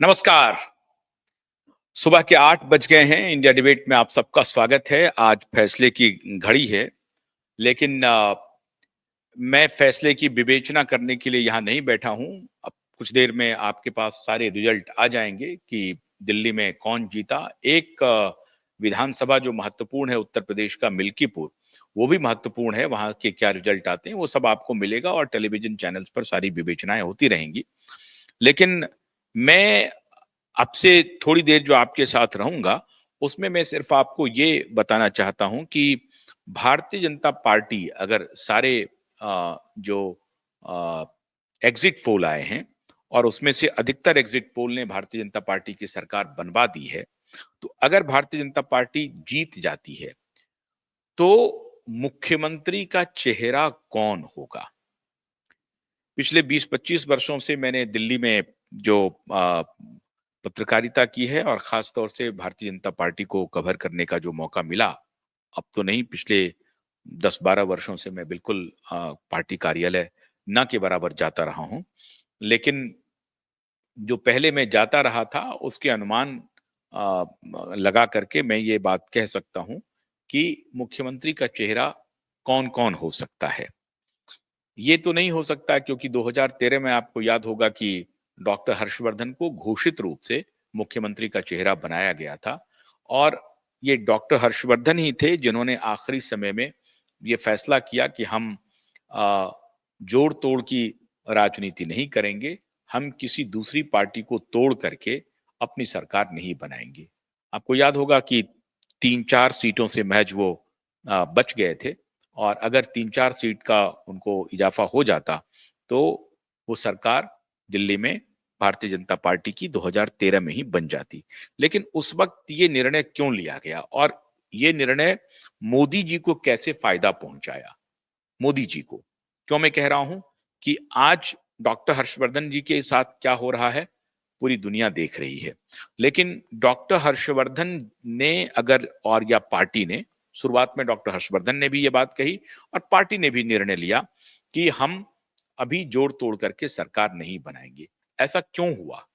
नमस्कार। सुबह के 8 बज गए हैं। इंडिया डिबेट में आप सबका स्वागत है। आज फैसले की घड़ी है, लेकिन मैं फैसले की विवेचना करने के लिए यहाँ नहीं बैठा हूँ। अब कुछ देर में आपके पास सारे रिजल्ट आ जाएँगे कि दिल्ली में कौन जीता। एक विधानसभा जो महत्वपूर्ण है उत्तर प्रदेश का मिल्कीपुर, वो भी महत्वपूर्ण है। वहाँ के क्या रिजल्ट आते हैं, वो सब आपको मिलेगा और टेलीविज़न चैनल्स पर सारी विवेचनाएँ होती रहेंगी। लेकिन मैं आपसे थोड़ी देर जो आपके साथ रहूँगा, उसमें मैं सिर्फ़ आपको ये बताना चाहता हूँ कि भारतीय जनता पार्टी अगर सारे जो अ, एग्ज़िट पोल आए हैं और उसमें से अधिकतर एग्ज़िट पोल ने भारतीय जनता पार्टी की सरकार बनवा दी है। तो अगर भारतीय जनता पार्टी जीत जाती है, तो मुख्यमंत्री का चेहरा कौन होगा? पिछले 20-25 वर्षों से मैंने दिल्ली में जो पत्रकारिता की है और ख़ास तौर से भारतीय जनता पार्टी को कवर करने का जो मौका मिला, अब तो नहीं पिछले 10-12 वर्षों से मैं बिल्कुल पार्टी कार्यालय ना के बराबर जाता रहा हूँ। लेकिन जो पहले मैं जाता रहा था उसके अनुमान लगा करके मैं ये बात कह सकता हूँ कि मुख्यमंत्री का चेहरा कौन-कौन हो सकता है। ये तो नहीं हो सकता क्योंकि 2013 में आपको याद होगा कि डॉक्टर हर्षवर्धन को घोषित रूप से मुख्यमंत्री का चेहरा बनाया गया था और ये डॉक्टर हर्षवर्धन ही थे जिन्होंने आखिरी समय में ये फैसला किया कि हम जोड़ तोड़ की राजनीति नहीं करेंगे, हम किसी दूसरी पार्टी को तोड़ करके अपनी सरकार नहीं बनाएंगे। आपको याद होगा कि 3-4 सीटों से महज वो बच गए थे और अगर 3-4 सीट का उनको इजाफा हो जाता, तो वो सरकार दिल्ली में भारतीय जनता पार्टी की 2013 में ही बन जाती। लेकिन उस वक़्त ये निर्णय क्यों लिया गया और ये निर्णय मोदी जी को कैसे फ़ायदा पहुँचाया? मोदी जी को। क्यों मैं कह रहा हूँ कि आज डॉक्टर हर्षवर्धन जी के साथ क्या हो रहा है, पूरी दुनिया देख रही है। लेकिन डॉक्टर हर्षवर्धन ने अगर और या पार्टी ने, शुरुआत में डॉक्टर हर्षवर्धन ने भी ये बात कही और पार्टी ने भी निर्णय लिया कि हम अभी जोड़-तोड़ करके सरकार नहीं बनाएँगे। ऐसा क्यों हुआ?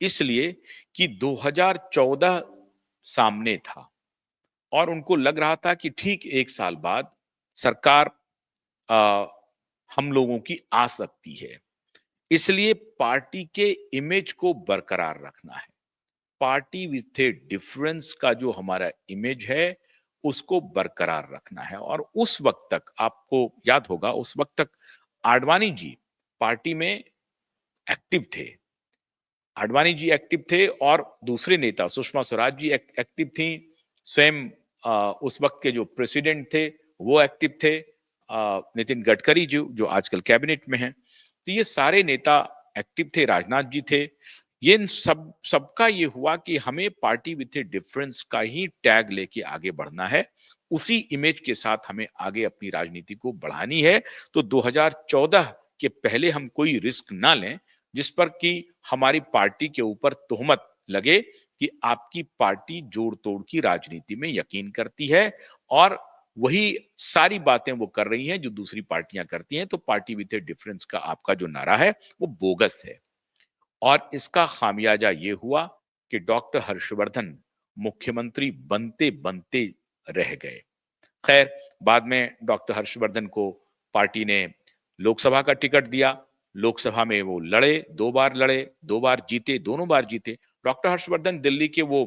इसलिए कि 2014 सामने था और उनको लग रहा था कि ठीक 1 साल बाद सरकार अ, हम लोगों की आ सकती है। इसलिए पार्टी के इमेज को बरकरार रखना है। पार्टी विथ ए डिफरेंस का जो हमारा इमेज है, उसको बरकरार रखना है और उस वक़्त तक आपको याद होगा उस वक़्त तक आडवाणी जी पार्टी में एक्टिव थे। आडवाणी जी एक्टिव थे और दूसरे नेता सुषमा स्वराज जी एक्टिव थी। स्वयं उस वक़्त के जो प्रेसिडेंट थे, वो एक्टिव थे। नितिन गडकरी जी जो आजकल कैबिनेट में हैं। तो ये सारे नेता एक्टिव थे, राजनाथ जी थे। ये इन सबका ये हुआ कि हमें पार्टी विथ ए डिफरेंस का ही टैग लेके आगे बढ़ना है। उसी इमेज के साथ हमें आगे अपनी राजनीति को बढ़ानी है। तो 2014 के पहले हम कोई रिस्क ना लें, जिस पर कि हमारी पार्टी के ऊपर तोहमत लगे कि आपकी पार्टी जोड़-तोड़ की राजनीति में यकीन करती है और वही सारी बातें वो कर रही हैं जो दूसरी पार्टियां करती हैं। तो पार्टी विथ ए डिफरेंस का आपका जो नारा है, वो बोगस है। और इसका खामियाजा ये हुआ कि डॉक्टर हर्षवर्धन मुख्यमंत्री बनते-बनते रह गए। खैर, बाद में डॉक्टर हर्षवर्धन को पार्टी ने लोकसभा का टिकट दिया। लोकसभा में वो लड़े, 2 बार जीते, दोनों बार जीते। डॉक्टर हर्षवर्धन दिल्ली के वो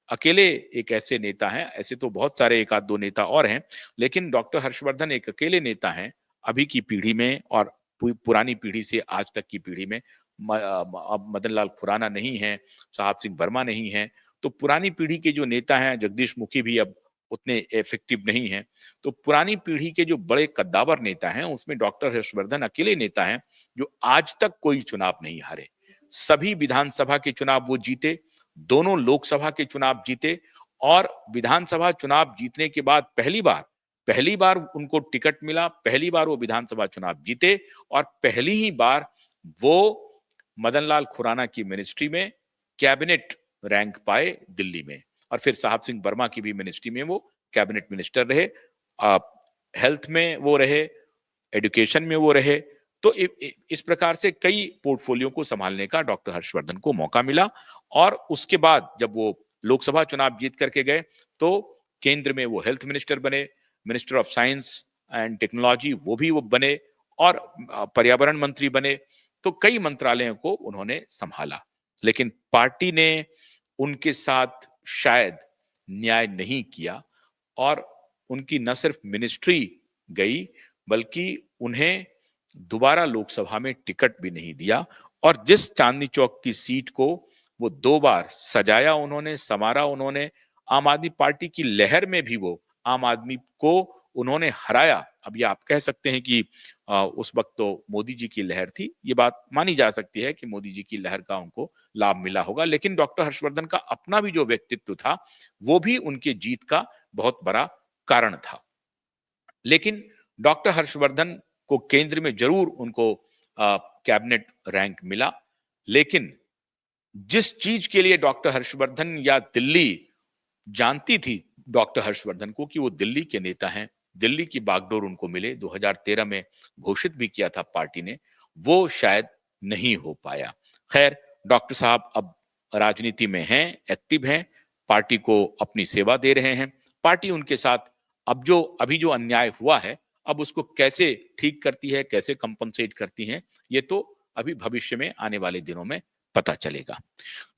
अकेले एक ऐसे नेता हैं, ऐसे तो बहुत सारे 1 आध 2 नेता और हैं, लेकिन डॉक्टर हर्षवर्धन एक अकेले नेता हैं, अभी की पीढ़ी में और पुरानी पीढ़ी से आज तक की पीढ़ी में। अब मदन लाल खुराना नहीं हैं, साहब सिंह वर्मा नहीं हैं, तो पुरानी पीढ़ी के जो नेता हैं, जगदीश मुखी भी अब उतने इफेक्टिव नहीं हैं। तो पुरानी पीढ़ी के जो बड़े कद्दावर नेता हैं, उसमें डॉक्टर हर्षवर्धन अकेले नेता हैं, जो आज तक कोई चुनाव नहीं हारे। सभी विधानसभा के चुनाव वो जीते, दोनों लोकसभा के चुनाव जीते और विधानसभा चुनाव जीतने के बाद पहली बार उनको टिकट मिला, पहली बार वो विधानसभा चुनाव जीते और पहली ही बार वो मदन लाल खुराना की मिनिस्ट्री में कैबिनेट रैंक पाए दिल्ली में और फिर साहब सिंह वर्मा की भी मिनिस्ट्री में वो कैबिनेट मिनिस्टर रहे। हेल्थ में वो रहे, एजुकेशन में वो रहे, तो इस प्रकार से कई पोर्टफोलियो को संभालने का डॉक्टर हर्षवर्धन को मौका मिला और उसके बाद जब वो लोकसभा चुनाव जीत करके गए तो केंद्र में वो हेल्थ मिनिस्टर बने, minister of science and technology वो भी वो बने और पर्यावरण मंत्री बने। तो कई मंत्रालयों को उन्होंने संभाला, लेकिन पार्टी ने उनके साथ शायद न्याय नहीं किया और उनकी न सिर्फ मिनिस्ट्री गई बल्कि उन्हें दोबारा लोकसभा में टिकट भी नहीं दिया और जिस चांदनी चौक की सीट को वो 2 बार सजाया उन्होंने, संवारा उन्होंने, आम आदमी पार्टी की लहर में भी वो आम आदमी को उन्होंने हराया। अब ये आप कह सकते हैं कि उस वक्त तो मोदी जी की लहर थी, ये बात मानी जा सकती है कि मोदी जी की लहर का उनको लाभ मिला होगा, लेकिन डॉक्टर हर्षवर्धन का अपना भी जो व्यक्तित्व था वो भी उनके जीत का बहुत बड़ा कारण था। लेकिन डॉक्टर हर्षवर्धन को केंद्र में जरूर उनको कैबिनेट रैंक मिला, लेकिन जिस चीज के लिए डॉक्टर हर्षवर्धन या दिल्ली जानती थी डॉक्टर हर्षवर्धन को कि वो दिल्ली के नेता हैं, दिल्ली की बागडोर उनको मिले, 2013 में घोषित भी किया था पार्टी ने, वो शायद नहीं हो पाया। खैर, डॉक्टर साहब अब राजनीति में हैं, एक्टिव हैं, पार्टी को अपनी सेवा दे रहे हैं। पार्टी उनके साथ अब जो अभी जो अन्याय हुआ है, अब उसको कैसे ठीक करती है, कैसे कंपनसेट करती है, ये तो अभी भविष्य में आने वाले दिनों में पता चलेगा।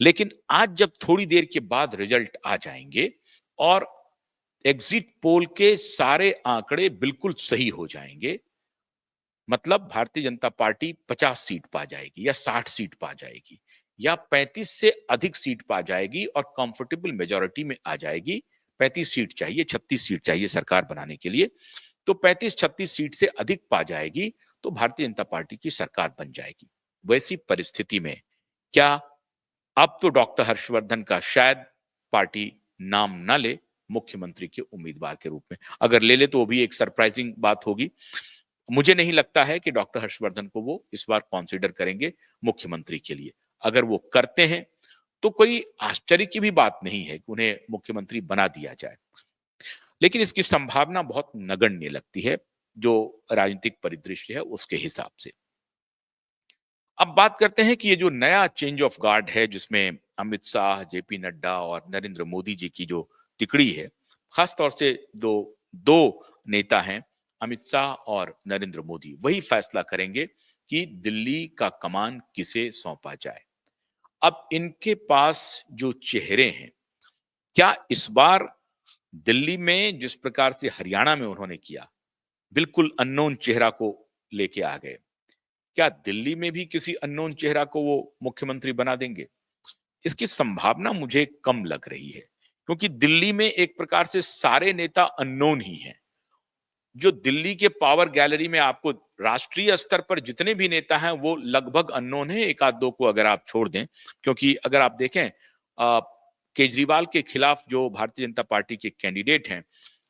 लेकिन आज जब थोड़ी देर के बाद रिजल्ट आ जाएंगे और एग्जिट पोल के सारे आंकड़े बिल्कुल सही हो जाएंगे, मतलब भारतीय जनता पार्टी 50 सीट पा जाएगी या 60 सीट पा जाएगी या 35 से अधिक सीट पा जाएगी और कंफर्टेबल मेजॉरिटी में आ जाएगी। 35 सीट चाहिए, 36 सीट चाहिए सरकार बनाने के लिए, तो 35-36 सीट से अधिक पा जाएगी तो भारतीय जनता पार्टी की सरकार बन जाएगी। वैसी परिस्थिति में क्या अब तो डॉक्टर हर्षवर्धन का शायद पार्टी नाम ना ले मुख्यमंत्री के उम्मीदवार के रूप में, अगर ले ले तो वो भी एक सरप्राइजिंग बात होगी। मुझे नहीं लगता है कि डॉक्टर हर्षवर्धन को वो इस बार कॉन्सिडर करेंगे मुख्यमंत्री के लिए। अगर वो करते हैं तो कोई आश्चर्य की भी बात नहीं है कि उन्हें मुख्यमंत्री बना दिया जाए, लेकिन इसकी संभावना बहुत नगण्य लगती है जो राजनीतिक परिदृश्य है उसके हिसाब से। अब बात करते हैं कि ये जो नया चेंज ऑफ गार्ड है जिसमें अमित शाह, जेपी नड्डा और नरेंद्र मोदी जी की जो तिकड़ी है, खास तौर से दो दो नेता हैं, अमित शाह और नरेंद्र मोदी, वही फैसला करेंगे कि दिल्ली का कमान किसे सौंपा जाए। अब इनके पास जो चेहरे हैं, क्या इस बार दिल्ली में जिस प्रकार से हरियाणा में उन्होंने किया, बिल्कुल अननोन चेहरा को लेके आ गए, क्या दिल्ली में भी किसी अननोन चेहरा को वो मुख्यमंत्री बना देंगे? इसकी संभावना मुझे कम लग रही है, क्योंकि दिल्ली में एक प्रकार से सारे नेता अननोन ही हैं। जो दिल्ली के पावर गैलरी में आपको राष्ट्रीय स्तर पर जितने भी नेता हैं वो लगभग अननोन है, एक आध दो को अगर आप छोड़ दें, क्योंकि अगर आप देखें केजरीवाल के खिलाफ जो भारतीय जनता पार्टी के कैंडिडेट हैं,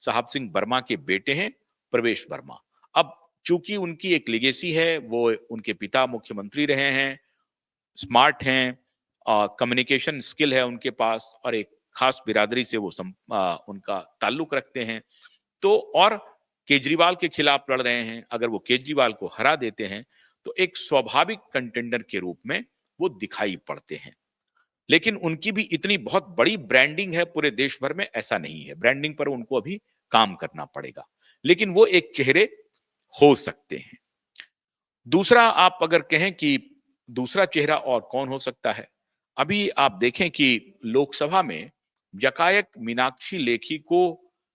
साहब सिंह वर्मा के बेटे हैं प्रवेश वर्मा। अब चूंकि उनकी एक लेगेसी है, वो उनके पिता मुख्यमंत्री रहे हैं, स्मार्ट हैं, कम्युनिकेशन स्किल है उनके पास और एक खास बिरादरी से वो उनका ताल्लुक रखते हैं, तो और केजरीवाल के खिलाफ लड़ रहे हैं, अगर वो केजरीवाल को हरा देते हैं तो एक स्वाभाविक कंटेंडर के रूप में वो दिखाई पड़ते हैं। लेकिन उनकी भी इतनी बहुत बड़ी ब्रांडिंग है पूरे देश भर में, ऐसा नहीं है, ब्रांडिंग पर उनको अभी काम करना पड़ेगा, लेकिन वो एक चेहरे हो सकते हैं। दूसरा आप अगर कहें कि दूसरा चेहरा और कौन हो सकता है, अभी आप देखें कि लोकसभा में यकायक मीनाक्षी लेखी को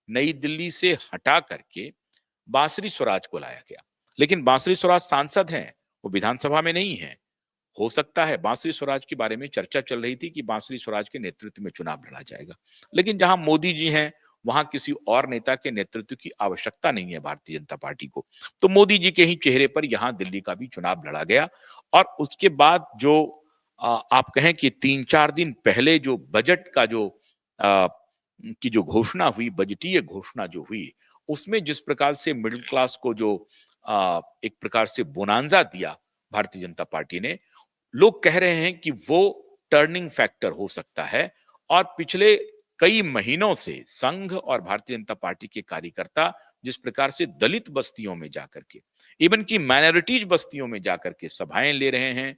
नई दिल्ली से हटा करके बांसुरी स्वराज को लाया गया, लेकिन बांसुरी स्वराज सांसद हैं, वो विधानसभा में नहीं है। हो सकता है बांसुरी स्वराज के बारे में चर्चा चल रही थी कि बांसुरी स्वराज के नेतृत्व में चुनाव लड़ा जाएगा, लेकिन जहां मोदी जी हैं वहां किसी और नेता के नेतृत्व की आवश्यकता नहीं है भारतीय जनता पार्टी को, तो मोदी जी के ही चेहरे पर यहां दिल्ली का भी चुनाव लड़ा गया। और उसके बाद जो आप कहें कि 3-4 दिन पहले जो बजट का जो आ, की जो घोषणा हुई, बजटीय घोषणा जो हुई, उसमें जिस प्रकार से मिडिल क्लास को जो एक प्रकार से बोनांजा दिया भारतीय जनता पार्टी ने, लोग कह रहे हैं कि वो टर्निंग फैक्टर हो सकता है। और पिछले कई महीनों से संघ और भारतीय जनता पार्टी के कार्यकर्ता जिस प्रकार से दलित बस्तियों में जाकर के इवन कि माइनॉरिटीज बस्तियों में जाकर के सभाएं ले रहे हैं,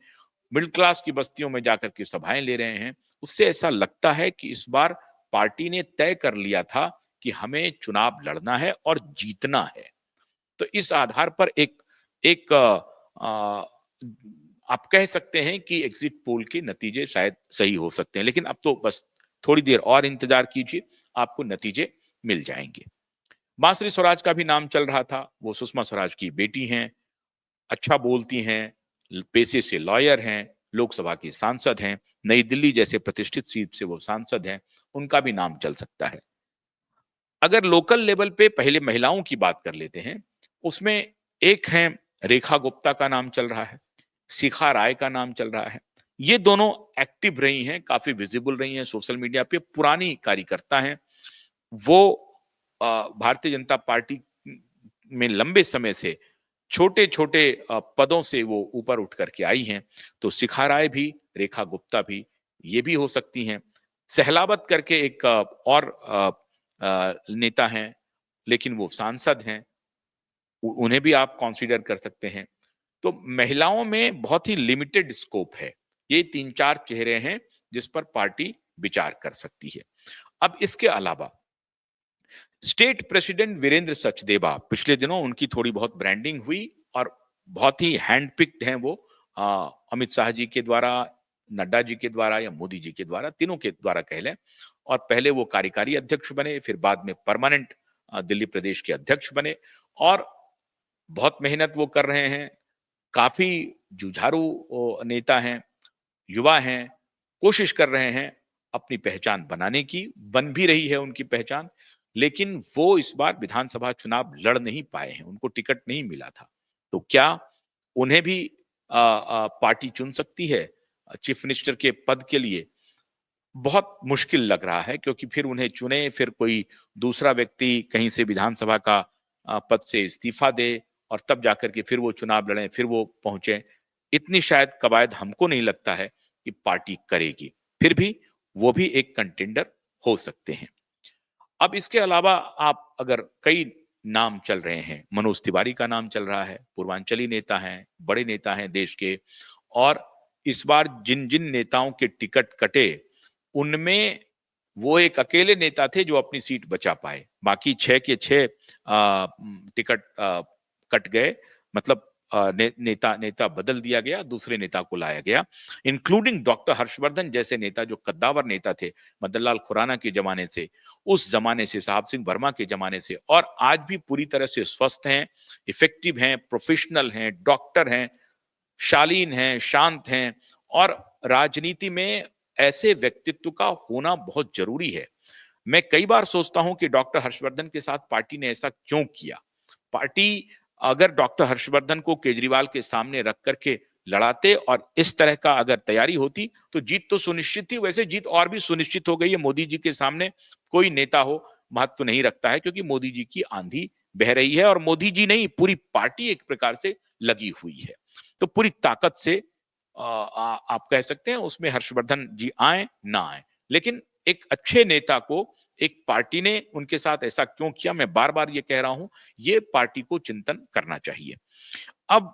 मिडिल क्लास की बस्तियों में जाकर के सभाएं ले रहे हैं। उससे ऐसा लगता है कि इस बार पार्टी ने तय कर लिया था कि हमें चुनाव लड़ना है और जीतना है। तो इस आधार पर एक एक आप कह सकते हैं कि एग्जिट पोल के नतीजे शायद सही हो सकते हैं, लेकिन अब तो बस थोड़ी देर और इंतजार कीजिए, आपको नतीजे मिल जाएंगे। मासरी स्वराज का भी नाम चल रहा था। वो सुषमा स्वराज की बेटी हैं, अच्छा बोलती हैं, पेशे से लॉयर हैं, लोकसभा की सांसद हैं, नई दिल्ली जैसे प्रतिष्ठित सीट से वो सांसद हैं, उनका भी नाम चल सकता है। अगर लोकल लेवल पे पहले महिलाओं की बात कर लेते हैं, उसमें एक हैं रेखा गुप्ता का नाम चल रहा है, शिखा राय का नाम चल रहा है। ये दोनों एक्टिव रही हैं, काफी विजिबल रही हैं सोशल मीडिया पे, पुरानी कार्यकर्ता हैं। वो भारतीय जनता पार्टी में लंबे समय से छोटे-छोटे पदों से वो ऊपर उठ करके आई हैं। तो शिखा राय भी, रेखा गुप्ता भी, ये भी हो सकती हैं। सहलावत करके एक और नेता हैं, लेकिन वो सांसद हैं। उन्हें भी आप कंसीडर कर सकते हैं। तो महिलाओं में बहुत ही लिमिटेड स्कोप है। ये 3-4 चेहरे हैं जिस पर पार्टी विचार कर सकती है। अब इसके अलावा स्टेट प्रेसिडेंट वीरेंद्र सचदेवा, पिछले दिनों उनकी थोड़ी बहुत ब्रांडिंग हुई और बहुत ही हैंडपिक्ड हैं वो, अमित शाह जी के द्वारा, नड्डा जी के द्वारा या मोदी जी के द्वारा, तीनों के द्वारा कह लें। और पहले वो कार्यकारी अध्यक्ष बने, फिर बाद में परमानेंट दिल्ली प्रदेश के अध्यक्ष बने और बहुत मेहनत वो कर रहे हैं। काफी जुझारू नेता हैं, युवा हैं, कोशिश कर रहे हैं अपनी पहचान बनाने की, बन भी रही है उनकी पहचान, लेकिन वो इस बार विधानसभा चुनाव लड़ नहीं पाए हैं, उनको टिकट नहीं मिला था। तो क्या उन्हें भी पार्टी चुन सकती है चीफ मिनिस्टर के पद के लिए? बहुत मुश्किल लग रहा है, क्योंकि फिर उन्हें चुने, फिर कोई दूसरा व्यक्ति कहीं से विधानसभा का पद से इस्तीफा दे और तब जाकर के फिर वो चुनाव लड़ें, फिर वो पहुंचे। इतनी शायद कवायद हमको नहीं लगता है कि पार्टी करेगी। फिर भी वो भी एक कंटेंडर हो सकते हैं। अब इसके अलावा आप अगर कई नाम चल रहे हैं, मनोज तिवारी का नाम चल रहा है, पूर्वांचली नेता हैं, बड़े नेता हैं देश के, और इस बार जिन जिन नेताओं के टिकट कटे उनमें वो एक अकेले नेता थे जो अपनी सीट बचा पाए। बाकी 6 के 6 टिकट कट गए, मतलब नेता नेता बदल दिया गया, दूसरे नेता को लाया गया, इंक्लूडिंग डॉक्टर हर्षवर्धन जैसे नेता जो कद्दावर नेता थे मदन लाल खुराना के जमाने से, उस जमाने से, साहब सिंह वर्मा के जमाने से, और आज भी पूरी तरह से स्वस्थ हैं, इफेक्टिव हैं, प्रोफेशनल हैं, डॉक्टर हैं, शालीन हैं, शांत हैं, और राजनीति में ऐसे व्यक्तित्व का होना बहुत जरूरी है। मैं कई बार सोचता हूं कि डॉक्टर हर्षवर्धन के साथ पार्टी ने ऐसा क्यों किया। पार्टी अगर डॉक्टर हर्षवर्धन को केजरीवाल के सामने रख करके लड़ाते और इस तरह का अगर तैयारी होती तो जीत तो सुनिश्चित थी। वैसे जीत और भी सुनिश्चित हो गई है। मोदी जी के सामने कोई नेता हो महत्व नहीं रखता है, क्योंकि मोदी जी की आंधी बह रही है और मोदी जी नहीं, पूरी पार्टी एक प्रकार से लगी हुई है। तो पूरी ताकत से आप कह सकते हैं उसमें हर्षवर्धन जी आए ना आए, लेकिन एक अच्छे नेता को एक पार्टी ने उनके साथ ऐसा क्यों किया, मैं बार बार ये कह रहा हूं, ये पार्टी को चिंतन करना चाहिए। अब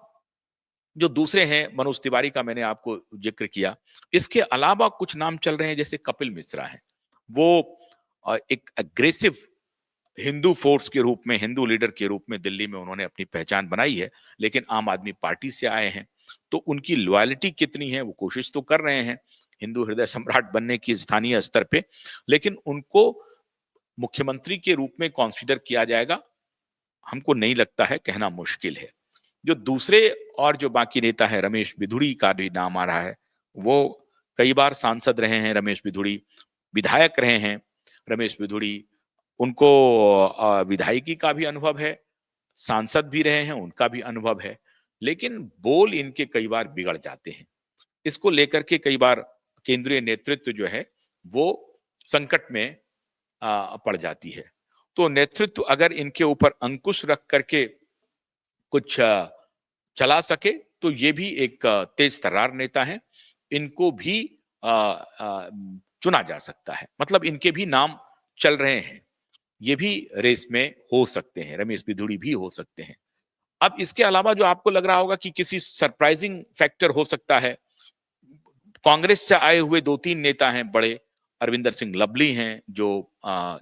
जो दूसरे हैं, मनोज तिवारी का मैंने आपको जिक्र किया, इसके अलावा कुछ नाम चल रहे हैं, जैसे कपिल मिश्रा है। वो एक अग्रेसिव हिंदू फोर्स के रूप में, हिंदू लीडर के रूप में दिल्ली में उन्होंने अपनी पहचान बनाई है, लेकिन आम आदमी पार्टी से आए हैं। तो उनकी लॉयल्टी कितनी है, वो कोशिश तो कर रहे हैं हिंदू हृदय सम्राट बनने की स्थानीय स्तर पे, लेकिन उनको मुख्यमंत्री के रूप में कंसीडर किया जाएगा, हमको नहीं लगता है, कहना मुश्किल है। जो दूसरे और जो बाकी नेता है, रमेश बिधुड़ी का भी नाम आ रहा है। वो कई बार सांसद रहे हैं, रमेश बिधुड़ी विधायक रहे हैं, रमेश बिधुड़ी, उनको विधायकी का भी अनुभव है, सांसद भी रहे हैं, उनका भी अनुभव है, लेकिन बोल इनके कई बार बिगड़ जाते हैं। इसको लेकर के कई बार केंद्रीय नेतृत्व जो है वो संकट में पड़ जाती है। तो नेतृत्व अगर इनके ऊपर अंकुश रख करके कुछ चला सके तो ये भी एक तेज तर्रार नेता है। इनको भी चुना जा सकता है, मतलब इनके भी नाम चल रहे हैं, ये भी रेस में हो सकते हैं, रमेश बिधुड़ी भी हो सकते हैं। अब इसके अलावा जो आपको लग रहा होगा कि किसी सरप्राइजिंग फैक्टर हो सकता है, कांग्रेस से आए हुए 2-3 नेता हैं बड़े, अरविंदर सिंह लवली हैं जो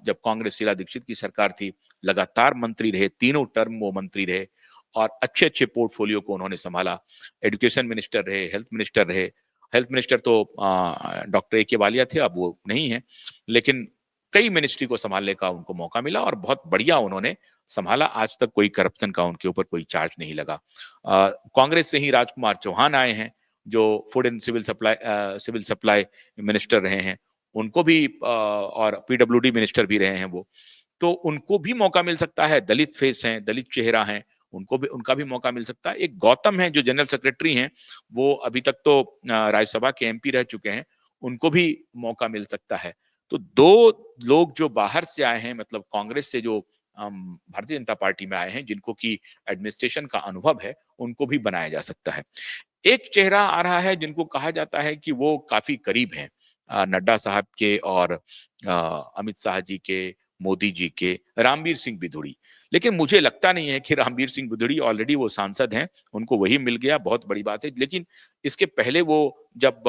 जब कांग्रेस शीला दीक्षित की सरकार थी, लगातार मंत्री रहे, तीनों टर्म वो मंत्री रहे और अच्छे-अच्छे पोर्टफोलियो को उन्होंने संभाला। एजुकेशन मिनिस्टर रहे, हेल्थ मिनिस्टर रहे। हेल्थ मिनिस्टर तो डॉक्टर ए.के. वालिया थे, अब वो नहीं हैं। लेकिन कई मिनिस्ट्री को संभालने का उनको मौका मिला और बहुत बढ़िया उन्होंने संभाला। आज तक कोई करप्शन का उनके ऊपर कोई चार्ज नहीं लगा। कांग्रेस से ही राजकुमार चौहान आए हैं, जो food and civil supply minister रहे हैं, उनको भी और पीडब्ल्यूडी मिनिस्टर भी रहे हैं वो, तो उनको भी मौका मिल सकता है। दलित फेस हैं, दलित चेहरा हैं, उनको भी उनका भी मौका मिल सकता है। एक गौतम है जो जनरल सेक्रेटरी हैं, वो अभी तक तो राज्यसभा के एमपी रह चुके हैं, उनको भी मौका मिल सकता है। तो 2 लोग जो बाहर से आए हैं, मतलब कांग्रेस से जो भारतीय जनता पार्टी में आए हैं, जिनको की एडमिनिस्ट्रेशन का अनुभव है, उनको भी बनाया जा सकता है। एक चेहरा आ रहा है जिनको कहा जाता है कि वो काफ़ी करीब हैं नड्डा साहब के और अमित शाह जी के, मोदी जी के, रामवीर सिंह बिधूड़ी। लेकिन मुझे लगता नहीं है कि रामवीर सिंह बिधूड़ी ऑलरेडी वो सांसद हैं, उनको वही मिल गया, बहुत बड़ी बात है। लेकिन इसके पहले वो जब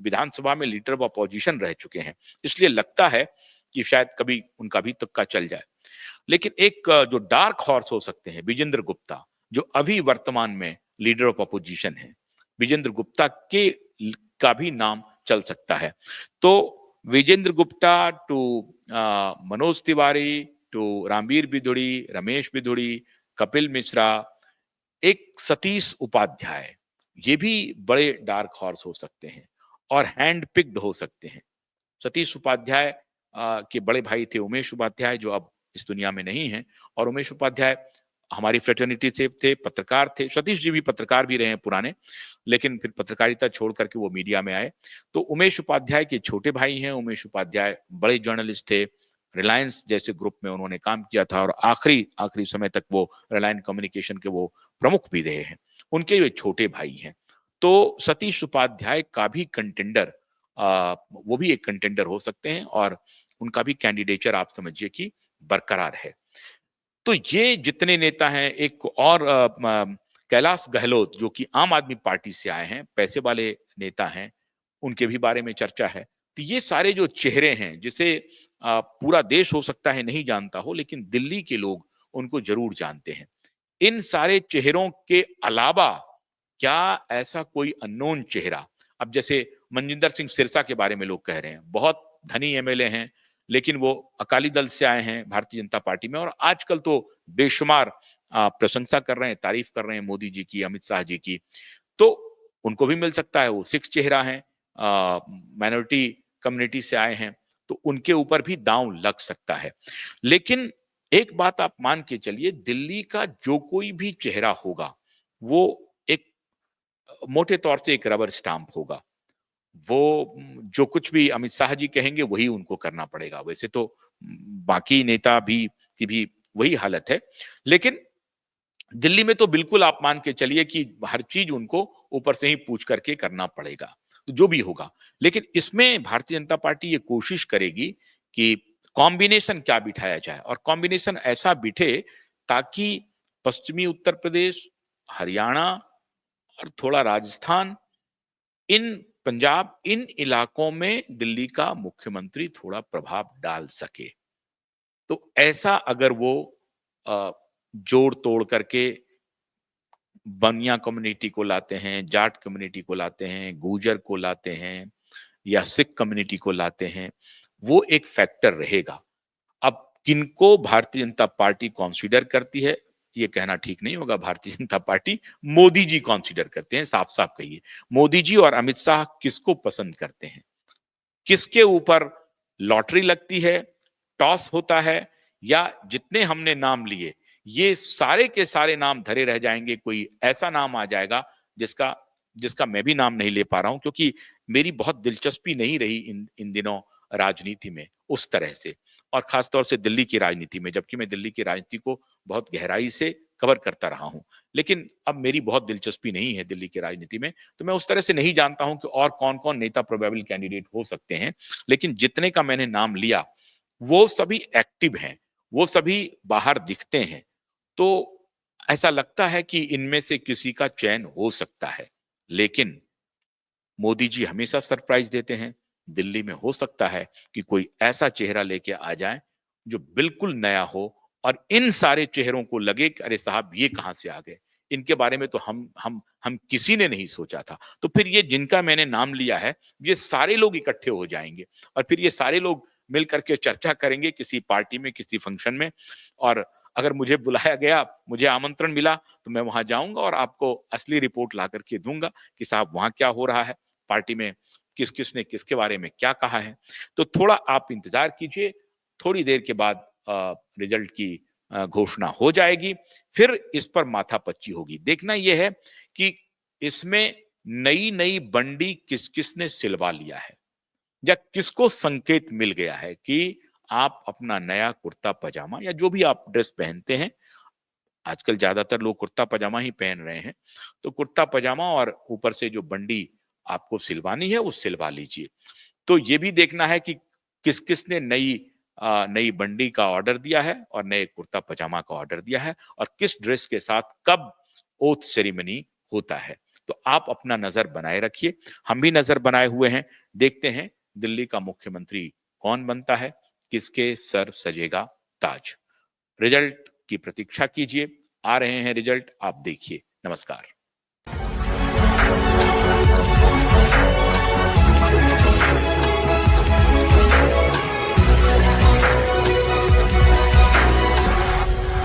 विधानसभा में लीडर ऑफ अपोजिशन रह चुके हैं, इसलिए लगता है कि शायद कभी उनका भी तुक्का चल जाए। लेकिन एक जो डार्क हॉर्स हो सकते हैं, विजेंद्र गुप्ता, जो अभी वर्तमान में लीडर ऑफ अपोजिशन है, विजेंद्र गुप्ता के का भी नाम चल सकता है। तो विजेंद्र गुप्ता टू मनोज तिवारी टू रामवीर बिधूड़ी, रमेश बिधूड़ी, कपिल मिश्रा, एक सतीश उपाध्याय, ये भी बड़े डार्क हॉर्स हो सकते हैं और हैंड पिक्ड हो सकते हैं। सतीश उपाध्याय के बड़े भाई थे उमेश उपाध्याय, जो अब इस दुनिया में नहीं है, और उमेश उपाध्याय हमारी फ्रेटर्निटी से थे, पत्रकार थे। सतीश जी भी पत्रकार भी रहे हैं पुराने, लेकिन फिर पत्रकारिता छोड़ करके वो मीडिया में आए। तो उमेश उपाध्याय के छोटे भाई हैं। उमेश उपाध्याय बड़े जर्नलिस्ट थे, रिलायंस जैसे ग्रुप में उन्होंने काम किया था और आखिरी आखिरी समय तक वो रिलायंस कम्युनिकेशन के वो प्रमुख भी रहे हैं। उनके ये छोटे भाई हैं। तो सतीश उपाध्याय का भी कंटेंडर, वो भी एक कंटेंडर हो सकते हैं और उनका भी कैंडिडेचर आप समझिए कि बरकरार है। तो ये जितने नेता हैं, एक और कैलाश गहलोत जो कि आम आदमी पार्टी से आए हैं, पैसे वाले नेता हैं, उनके भी बारे में चर्चा है। तो ये सारे जो चेहरे हैं, जिसे पूरा देश हो सकता है नहीं जानता हो, लेकिन दिल्ली के लोग उनको जरूर जानते हैं। इन सारे चेहरों के अलावा क्या ऐसा कोई अननोन चेहरा, अब जैसे मनजिंदर सिंह सिरसा के बारे में लोग कह रहे हैं, बहुत धनी एमएलए हैं, लेकिन वो अकाली दल से आए हैं भारतीय जनता पार्टी में और आजकल तो बेशुमार प्रशंसा कर रहे हैं, तारीफ कर रहे हैं मोदी जी की, अमित शाह जी की। तो उनको भी मिल सकता है, वो सिख चेहरा है, माइनॉरिटी कम्युनिटी से आए हैं, तो उनके ऊपर भी दांव लग सकता है। लेकिन एक बात आप मान के चलिए, दिल्ली का जो कोई भी चेहरा होगा, वो एक मोटे तौर से एक रबर स्टाम्प होगा। वो जो कुछ भी अमित शाह जी कहेंगे वही उनको करना पड़ेगा। वैसे तो बाकी नेता भी की भी वही हालत है। लेकिन दिल्ली में तो बिल्कुल आप मान के चलिए कि हर चीज उनको ऊपर से ही पूछ करके करना पड़ेगा, तो जो भी होगा। लेकिन इसमें भारतीय जनता पार्टी ये कोशिश करेगी कि कॉम्बिनेशन क्या बिठाया जाए और कॉम्बिनेशन ऐसा बिठे ताकि पश्चिमी उत्तर प्रदेश, हरियाणा और थोड़ा राजस्थान, इन पंजाब, इन इलाकों में दिल्ली का मुख्यमंत्री थोड़ा प्रभाव डाल सके। तो ऐसा अगर वो जोड़ तोड़ करके बनिया कम्युनिटी को लाते हैं, जाट कम्युनिटी को लाते हैं, गुर्जर को लाते हैं या सिख कम्युनिटी को लाते हैं, वो एक फैक्टर रहेगा। अब किनको भारतीय जनता पार्टी कंसीडर करती है, ये कहना ठीक नहीं होगा। भारतीय जनता पार्टी मोदी जी कंसीडर करते हैं, साफ-साफ कहिए। मोदी जी और अमित शाह किसको पसंद करते हैं? किसके ऊपर लॉटरी लगती है, टॉस होता है या जितने हमने नाम लिए, ये सारे के सारे नाम धरे रह जाएँगे, कोई ऐसा नाम आ जाएगा जिसका जिसका मैं भी नाम नहीं ले पा रहा हूँ क्योंकि मेरी बहुत दिलचस्पी नहीं रही इन दिनों राजनीति में उस तरह से और खास तौर से दिल्ली की राजनीति में, जबकि मैं दिल्ली की राजनीति को बहुत गहराई से कवर करता रहा हूँ। लेकिन अब मेरी बहुत दिलचस्पी नहीं है दिल्ली की राजनीति में, तो मैं उस तरह से नहीं जानता हूँ कि और कौन-कौन नेता प्रोबेबल कैंडिडेट हो सकते हैं। लेकिन जितने का मैंने नाम लिया, वो सभी एक्टिव हैं, वो सभी बाहर दिखते हैं। तो ऐसा लगता है कि इनमें से किसी का चयन हो सकता है, लेकिन मोदी जी हमेशा सरप्राइज देते हैं। दिल्ली में हो सकता है कि कोई ऐसा चेहरा लेके आ जाए जो बिल्कुल नया हो और इन सारे चेहरों को लगे कि अरे साहब ये कहां से आ गए, इनके बारे में तो हम किसी ने नहीं सोचा था। तो फिर ये जिनका मैंने नाम लिया है, ये सारे लोग इकट्ठे हो जाएंगे और फिर ये सारे लोग मिल करके चर्चा करेंगे किसी पार्टी में, किसी फंक्शन में। और अगर मुझे बुलाया गया, मुझे आमंत्रण मिला, तो मैं वहां जाऊंगा और आपको असली रिपोर्ट ला करके दूंगा कि साहब वहां क्या हो रहा है, पार्टी में किस किस ने किसके बारे में क्या कहा है। तो थोड़ा आप इंतजार कीजिए, थोड़ी देर के बाद रिजल्ट की घोषणा हो जाएगी, फिर इस पर माथापच्ची होगी। देखना यह है कि इसमें नई नई बंडी किस किस ने सिलवा लिया है या किसको संकेत मिल गया है कि आप अपना नया कुर्ता पजामा या जो भी आप ड्रेस पहनते हैं, आजकल ज्यादातर लोग कुर्ता पजामा ही पहन रहे हैं, तो कुर्ता पजामा और ऊपर से जो बंडी आपको सिलवानी है वो सिलवा लीजिए। तो ये भी देखना है कि किस किस ने नई बंडी का ऑर्डर दिया है और नए कुर्ता पजामा का ऑर्डर दिया है और किस ड्रेस के साथ कब ओथ सेरेमनी होता है। तो आप अपना नजर बनाए रखिए, हम भी नजर बनाए हुए हैं। देखते हैं दिल्ली का मुख्यमंत्री कौन बनता है, किसके सर सजेगा ताज। रिजल्ट की प्रतीक्षा कीजिए, आ रहे हैं रिजल्ट, आप देखिए। नमस्कार।